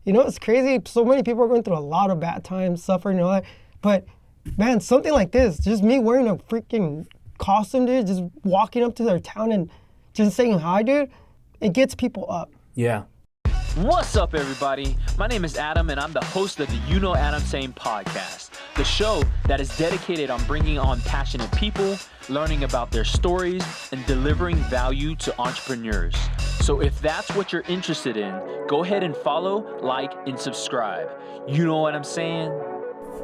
You know, it's crazy. So many people are going through a lot of bad times, suffering and all that. But man, something like this, just me wearing a freaking costume, dude, just walking up to their town and just saying hi, dude, it gets people up. Yeah. What's up, everybody? My name is Adam, and I'm the host of the UKnowAdamTsang podcast, the show that is dedicated on bringing on passionate people, learning about their stories, and delivering value to entrepreneurs. So if that's what you're interested in, go ahead and follow, like, and subscribe. You know what I'm saying?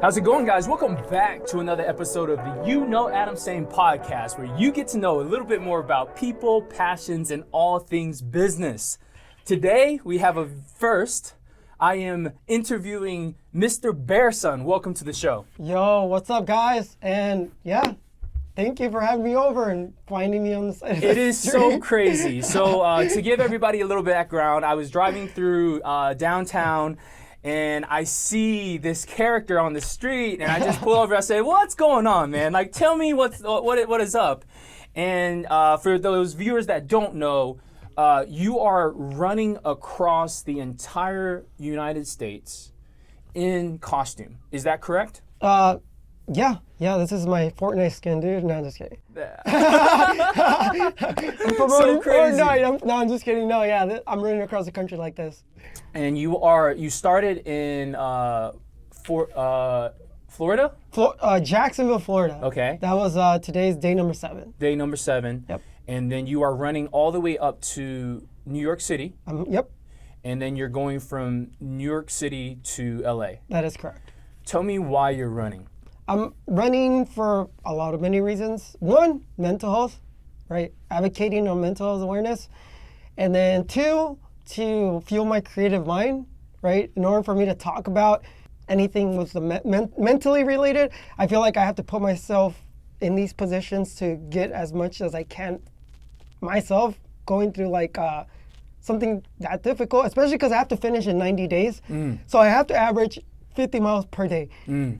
How's it going, guys? Welcome back to another episode of the UKnowAdamTsang podcast, where you get to know a little bit more about people, passions, and all things business. Today, we have a first. I am interviewing Mr. Bearsun. Welcome to the show. Yo, what's up, guys? And yeah, thank you for having me over and finding me on the side of It the is street. so crazy. So to give everybody a little background, I was driving through downtown, and I see this character on the street, and I just pull over. I say, "What's going on, man? Like, tell me what is up." And for those viewers that don't know, you are running across the entire United States in costume. Is that correct? Yeah, this is my Fortnite skin, dude. No, I'm just kidding. I'm promoting So crazy. Fortnite. I'm just kidding. No, yeah, I'm running across the country like this. And you started in Florida? Jacksonville, Florida. Okay. That was today's day number 7. Day number 7. Yep. And then you are running all the way up to New York City. Yep, And then you're going from New York City to LA. that is correct. Tell me why you're running. I'm running for many reasons. One, mental health, right? Advocating on mental health awareness. And then 2, to fuel my creative mind, right? In order for me to talk about anything with the mentally related, I feel like I have to put myself in these positions to get as much as I can myself going through like something that difficult, especially because I have to finish in 90 days. So I have to average 50 miles per day.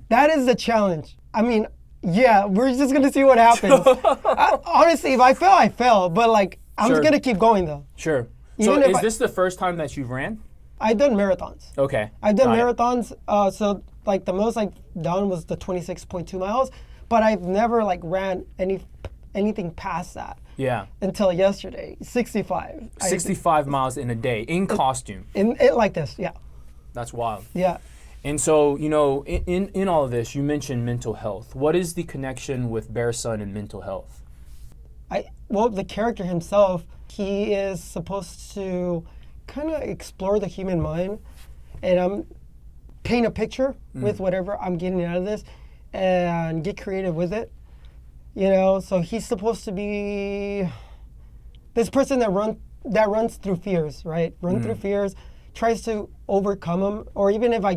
That is the challenge. I mean, yeah, we're just gonna see what happens. Honestly, if I fail, I fail. But like, I'm Sure. just gonna keep going though. Sure. Even So if is this the first time that you've ran? I've done marathons. Okay. I've done Got it. marathons. So like the most I've done was the 26.2 miles, but I've never like ran anything past that. Yeah. Until yesterday, 65. 65 miles in a day in costume. In it like this, yeah. That's wild. Yeah. And so, you know, in all of this, you mentioned mental health. What is the connection with Bearsun and mental health? Well, the character himself, he is supposed to kind of explore the human mind and paint a picture with whatever I'm getting out of this and get creative with it. You know, so he's supposed to be this person that runs through fears, right? Through fears, tries to overcome them, or even if he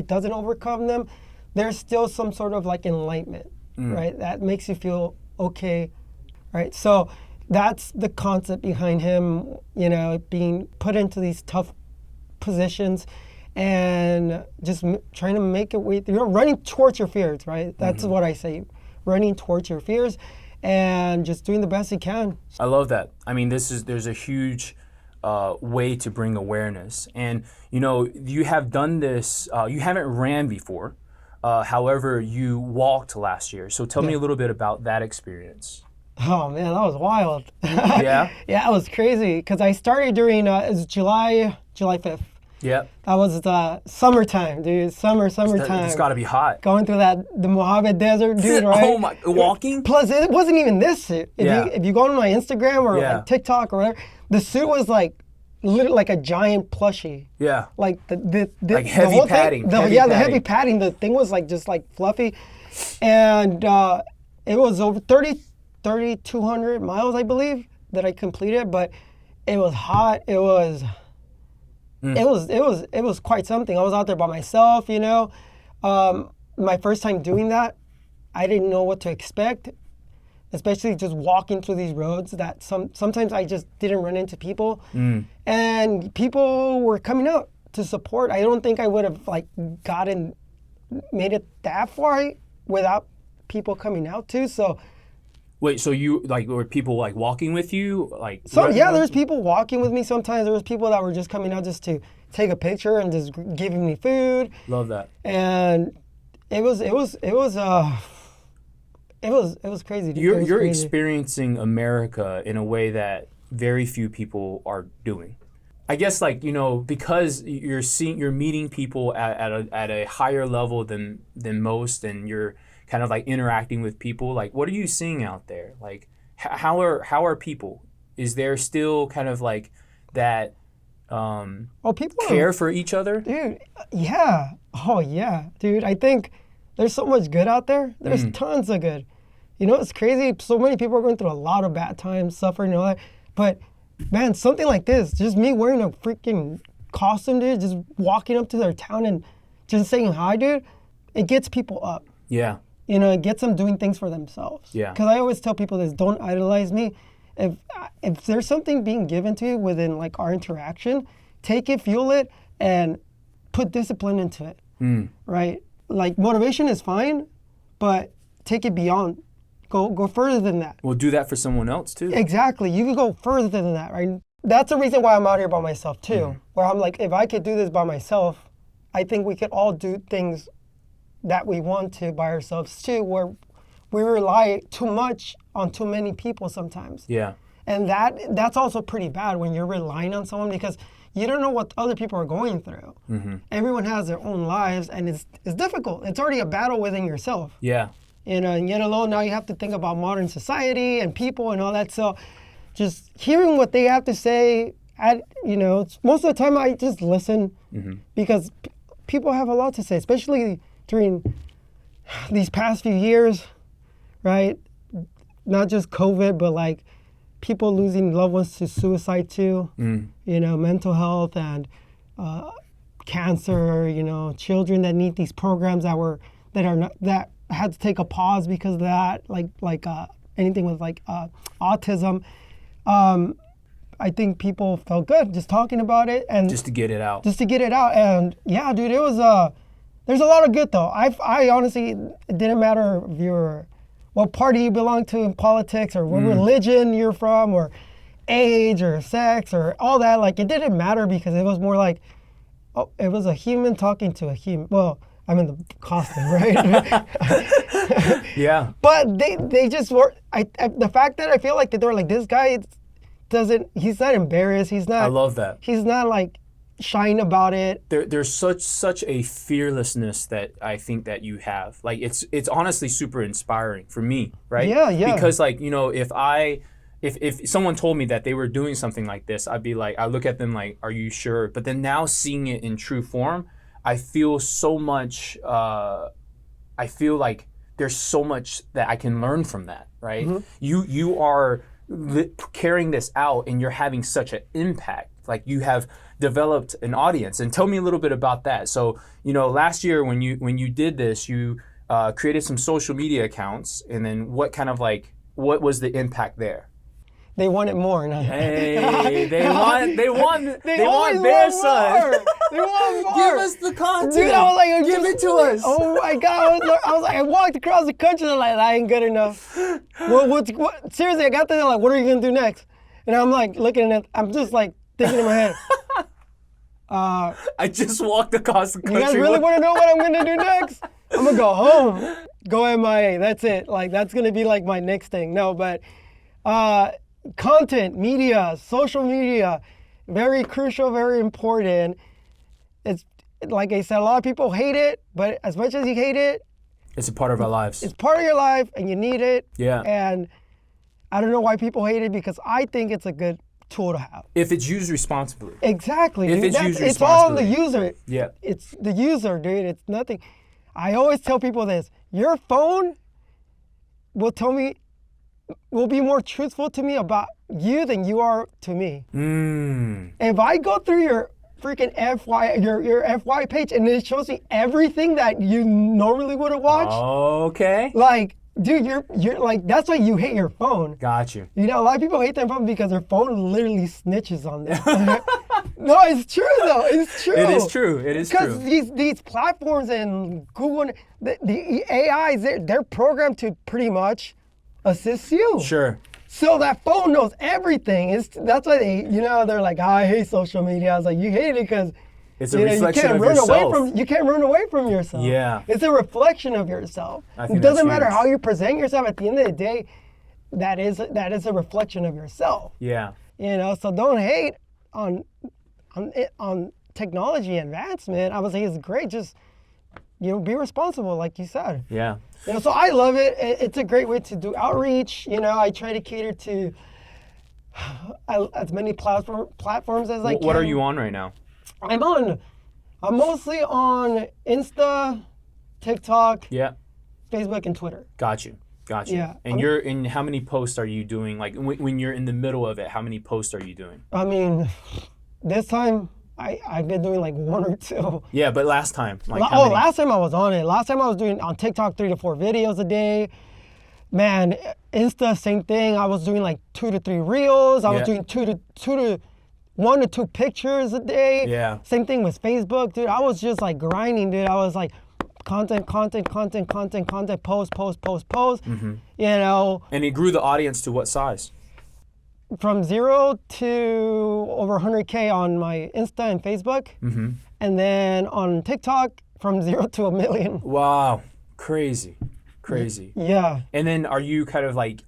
doesn't overcome them, there's still some sort of like enlightenment, right? That makes you feel okay, right? So that's the concept behind him, you know, being put into these tough positions and just trying to make it running towards your fears, right? That's what I say. Running towards your fears and just doing the best you can. I love that. I mean, there's a huge way to bring awareness. And, you know, you have done this, you haven't ran before. However, you walked last year. So tell me a little bit about that experience. Oh man, that was wild. Yeah? Yeah, it was crazy because I started during, it was July 5th. Yeah. That was summertime, dude. Summertime. It's got to be hot. Going through the Mojave Desert, dude, right? Oh my, walking? Plus, it wasn't even this suit. If you go on my Instagram or like TikTok or whatever, the suit was like literally like a giant plushie. Yeah. Like the Like heavy whole padding. Thing, the heavy padding. The thing was like just like fluffy, and it was over 3,200 miles, I believe, that I completed. But it was hot. It was quite something. I was out there by myself, you know. My first time doing that, I didn't know what to expect, especially just walking through these roads that sometimes I just didn't run into people. And people were coming out to support. I don't think I would have like made it that far without people coming out too. So Wait, so you, like, were people, like, walking with you? Like, so yeah, there's people walking with me sometimes. There was people that were just coming out just to take a picture and just giving me food. Love that. And it was crazy. Dude. You're experiencing America in a way that very few people are doing. I guess, like, you know, because you're meeting people at a higher level than most, and you're kind of like interacting with people. Like, what are you seeing out there? Like, how are people? Is there still kind of like that people care for each other? Dude, yeah. Oh yeah, dude. I think there's so much good out there. There's tons of good. You know, it's crazy. So many people are going through a lot of bad times, suffering and all that. But man, something like this, just me wearing a freaking costume, dude, just walking up to their town and just saying hi, dude, it gets people up. Yeah. You know, it gets them doing things for themselves. Yeah. Because I always tell people this, don't idolize me. If there's something being given to you within like our interaction, take it, fuel it, and put discipline into it, right? Like motivation is fine, but take it beyond. Go further than that. Well, do that for someone else too. Exactly. You can go further than that, right? That's the reason why I'm out here by myself too. Where I'm like, if I could do this by myself, I think we could all do things that we want to by ourselves too, where we rely too much on too many people sometimes. Yeah. And that's also pretty bad when you're relying on someone, because you don't know what other people are going through. Everyone has their own lives, and it's difficult. It's already a battle within yourself. Yeah. And yet alone, now you have to think about modern society and people and all that. So just hearing what they have to say, most of the time I just listen because people have a lot to say, especially during these past few years, right? Not just COVID, but like people losing loved ones to suicide too, mental health and cancer, children that need these programs that had to take a pause because of that, like anything with like autism. I think people felt good just talking about it and just to get it out. And yeah, dude, it was there's a lot of good though. I honestly, it didn't matter if what party you belong to in politics or what religion you're from or age or sex or all that. Like, it didn't matter because it was more like, it was a human talking to a human. Well, I'm in the costume, right? Yeah. But they just were, the fact that I feel like they were like, this guy he's not embarrassed. I love that. He's not like shying about it. There's such a fearlessness that I think that you have. Like, it's honestly super inspiring for me, right? Yeah. Because like, if someone told me that they were doing something like this, I'd be like, I look at them like, are you sure? But then now seeing it in true form, I feel so much, I feel like there's so much that I can learn from that, right? You are carrying this out and you're having such an impact. Like, you have developed an audience. And tell me a little bit about that. So, last year when you did this, you created some social media accounts, and then what was the impact there? They wanted more. Hey, they want Bearsun. They want more. Give us the content. Dude, I was like, give it to us. Oh my God. I was like, I walked across the country and like, that ain't good enough. What? Seriously, I got there, like, what are you going to do next? And I'm like, looking at it, I'm just like thinking in my head. I just walked across the country. You guys really want to know what I'm going to do next? I'm going to go home, go MIA. That's it. Like, that's going to be like my next thing. No, but content, media, social media, very crucial, very important. It's like I said, a lot of people hate it, but as much as you hate it, it's a part of our lives. It's part of your life, and you need it. Yeah. And I don't know why people hate it, because I think it's a good tool to have. If it's used responsibly. Exactly. If dude. it's used it's all on the responsibly. user. Yeah. It's the user, dude. It's nothing. I always tell people this. Your phone will be more truthful to me about you than you are to me. If I go through your freaking your FY page and it shows me everything that you normally would have watched. Okay. Like, dude, you're like, that's why you hate your phone. Got you. A lot of people hate their phone because their phone literally snitches on them. No, it's true though. It's true. It is true. It is true. Because these platforms and Google, the AIs, they're programmed to pretty much assist you. Sure. So that phone knows everything. That's why they're like, I hate social media. I was like, you hate it because It's a reflection of yourself. You can't run away from yourself. Yeah. It's a reflection of yourself. It doesn't matter how you present yourself. At the end of the day, that is a reflection of yourself. Yeah. You know, so don't hate on technology advancement. I would say it's great. Just, you know, be responsible, like you said. Yeah. You know, so I love it. It's a great way to do outreach. You know, I try to cater to as many platforms as I can. What are you on right now? I'm mostly on Insta, TikTok, Yeah. Facebook, and Twitter. Got you. Yeah. And you're in, how many posts are you doing? Like when you're in the middle of it, how many posts are you doing? I mean, this time I've been doing like 1 or 2. Yeah, but last time, like last time I was on it. Last time I was doing on TikTok 3 to 4 videos a day. Man, Insta, same thing. I was doing like 2 to 3 reels. I was doing 1 to 2 pictures a day. Yeah. Same thing with Facebook, dude. I was just like grinding, dude. I was like content, post. Mm-hmm. You know. And it grew the audience to what size? From 0 to over 100K on my Insta and Facebook. Mm-hmm. And then on TikTok, from 0 to 1 million. Wow. Crazy. Yeah. And then are you kind of like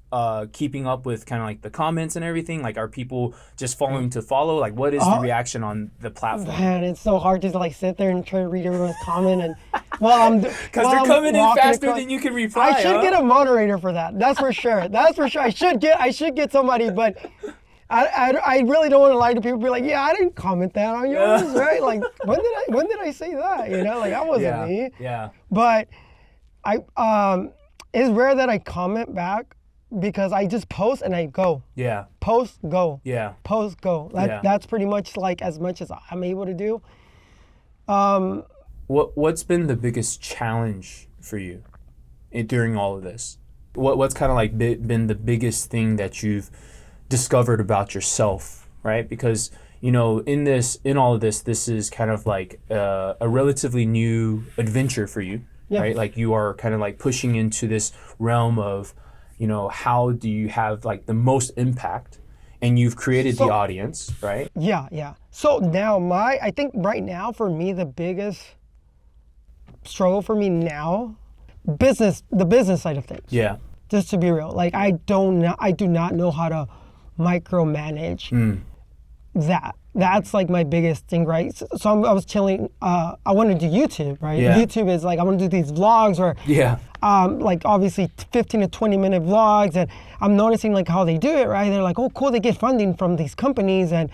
keeping up with kind of like the comments and everything? Like, are people just following to follow? Like, what is the reaction on the platform? Man, it's so hard to like sit there and try to read everyone's comment and while because they're coming in faster than you can reply. I should get a moderator for that. That's for sure. I should get somebody, but I really don't want to lie to people. Be like, yeah, I didn't comment that on yours, right? Like, when did I say that? You know, like that wasn't me. Yeah. But it's rare that I comment back because I just post and I go. Yeah. Post, go. Yeah. Post, go. That's pretty much like as much as I'm able to do. What's been the biggest challenge for you during all of this? What's kind of like been the biggest thing that you've discovered about yourself, right? Because, you know, in all of this, this is kind of like a relatively new adventure for you. Yeah. Right? Like you are kind of like pushing into this realm of, you know, how do you have like the most impact, and you've created the audience, right? Yeah. So now I think right now for me, the biggest struggle for me now, the business side of things. Yeah. Just to be real, like I do not know how to micromanage that. That's like my biggest thing, right? So I was chilling. I want to do YouTube, right? Yeah. YouTube is like I want to do these vlogs or like obviously 15 to 20 minute vlogs, and I'm noticing like how they do it, right? They're like, oh, cool, they get funding from these companies, and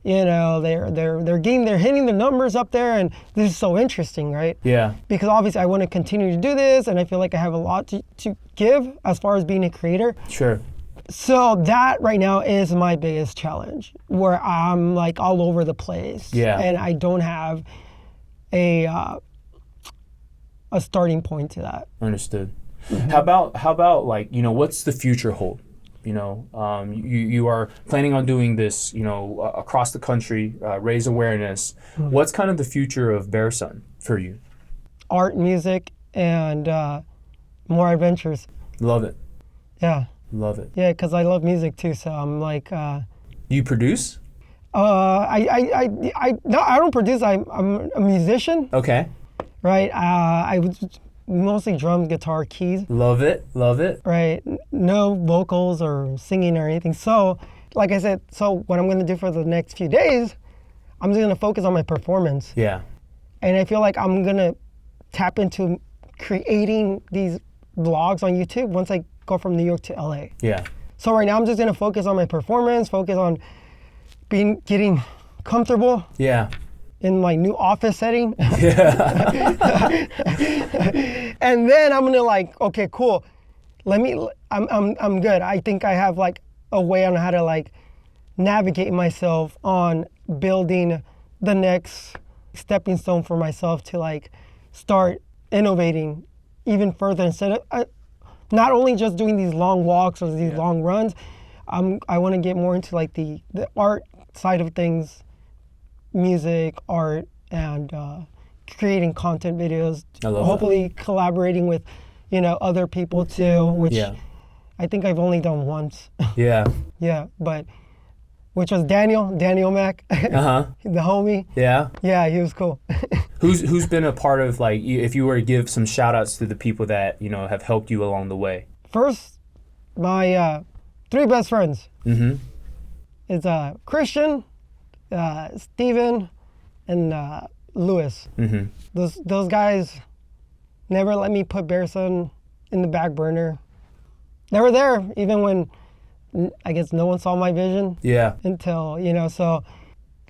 you know they're hitting the numbers up there, and this is so interesting, right? Yeah. Because obviously I want to continue to do this, and I feel like I have a lot to give as far as being a creator. Sure. So that right now is my biggest challenge, where I'm like all over the place, and I don't have a starting point to that. Understood. Mm-hmm. How about like, you know, what's the future hold? You know, you are planning on doing this, you know, across the country, raise awareness. Mm-hmm. What's kind of the future of Bearsun for you? Art, music, and more adventures. Love it. Yeah. Love it. Yeah, because I love music too. So I'm like. You produce? I don't produce. I'm a musician. Okay. Right. I was mostly drums, guitar, keys. Love it. Right. No vocals or singing or anything. So, like I said, what I'm going to do for the next few days, I'm just going to focus on my performance. Yeah. And I feel like I'm going to tap into creating these vlogs on YouTube once I go from New York to LA. Yeah. So right now I'm just gonna focus on my performance, focus on getting comfortable. Yeah. In my new office setting. Yeah. And then I'm gonna like, okay, cool. I'm good. I think I have like a way on how to like navigate myself on building the next stepping stone for myself to like start innovating even further instead of not only just doing these long walks or these long runs. I want to get more into like the art side of things, music, art, and creating content videos. Hopefully collaborating with, you know, other people too, which I think I've only done once. Yeah. Yeah, but which was Daniel Mac, Uh-huh. the homie. Yeah. Yeah, he was cool. Who's been a part of, like, if you were to give some shout outs to the people that, you know, have helped you along the way? First, my 3 best friends. Mm-hmm. It's Christian, Steven, and Lewis. Mm-hmm. Those guys never let me put Bearsun in the back burner. They were there even when I guess no one saw my vision Yeah. until, you know, so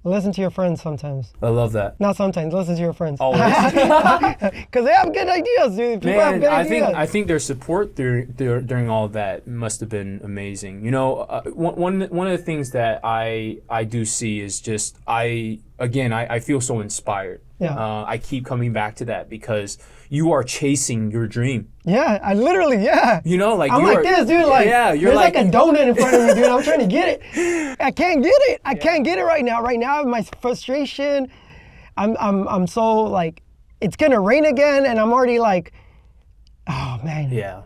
listen to your friends sometimes. I love that. Not sometimes, listen to your friends. Always. Because they have good ideas, dude. People have Man, good ideas. I think their support during all of that must have been amazing. You know, one of the things that I do see is just I feel so inspired. Yeah. I keep coming back to that because you are chasing your dream. Yeah, I literally, yeah. You know, like I'm like this, dude. Like, yeah, you're there's like a donut in front of me, dude. I'm trying to get it. I can't get it. I can't get it right now. Right now, my frustration. I'm so like, it's gonna rain again, and I'm already like, oh man. Yeah.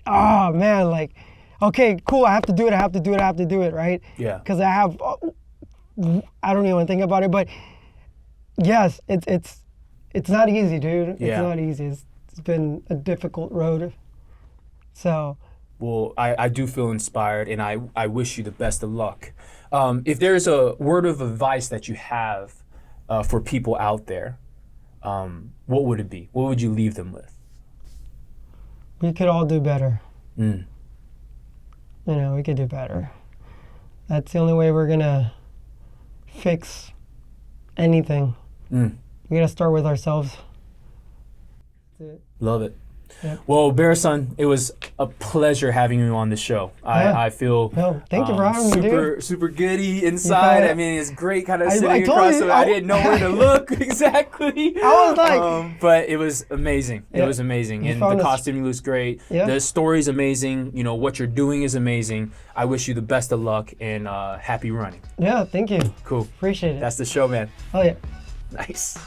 Oh man, like, okay, cool. I have to do it, right? Yeah. Because I have, I don't even think about it, but yes, it's not easy, dude. Yeah. It's not easy. It's been a difficult road. So. Well, I do feel inspired, and I wish you the best of luck. If there's a word of advice that you have for people out there, what would it be? What would you leave them with? We could all do better. Mm. You know, we could do better. That's the only way we're gonna fix anything. Mm. We gotta start with ourselves. That's it. Love it. Yep. Well, Bearsun, it was a pleasure having you on the show. Yeah. I feel No, thank you for having me, dude. super goody inside. kinda- I mean, it's great kind of I sitting told across you, from I didn't know where to look exactly. I was like- but it was amazing. It Yeah. was amazing. You And the found us- costume looks great. Yeah. The story's amazing. You know, what you're doing is amazing. I wish you the best of luck and happy running. Yeah, thank you. Cool. Appreciate it. That's the show, man. Oh yeah. Nice.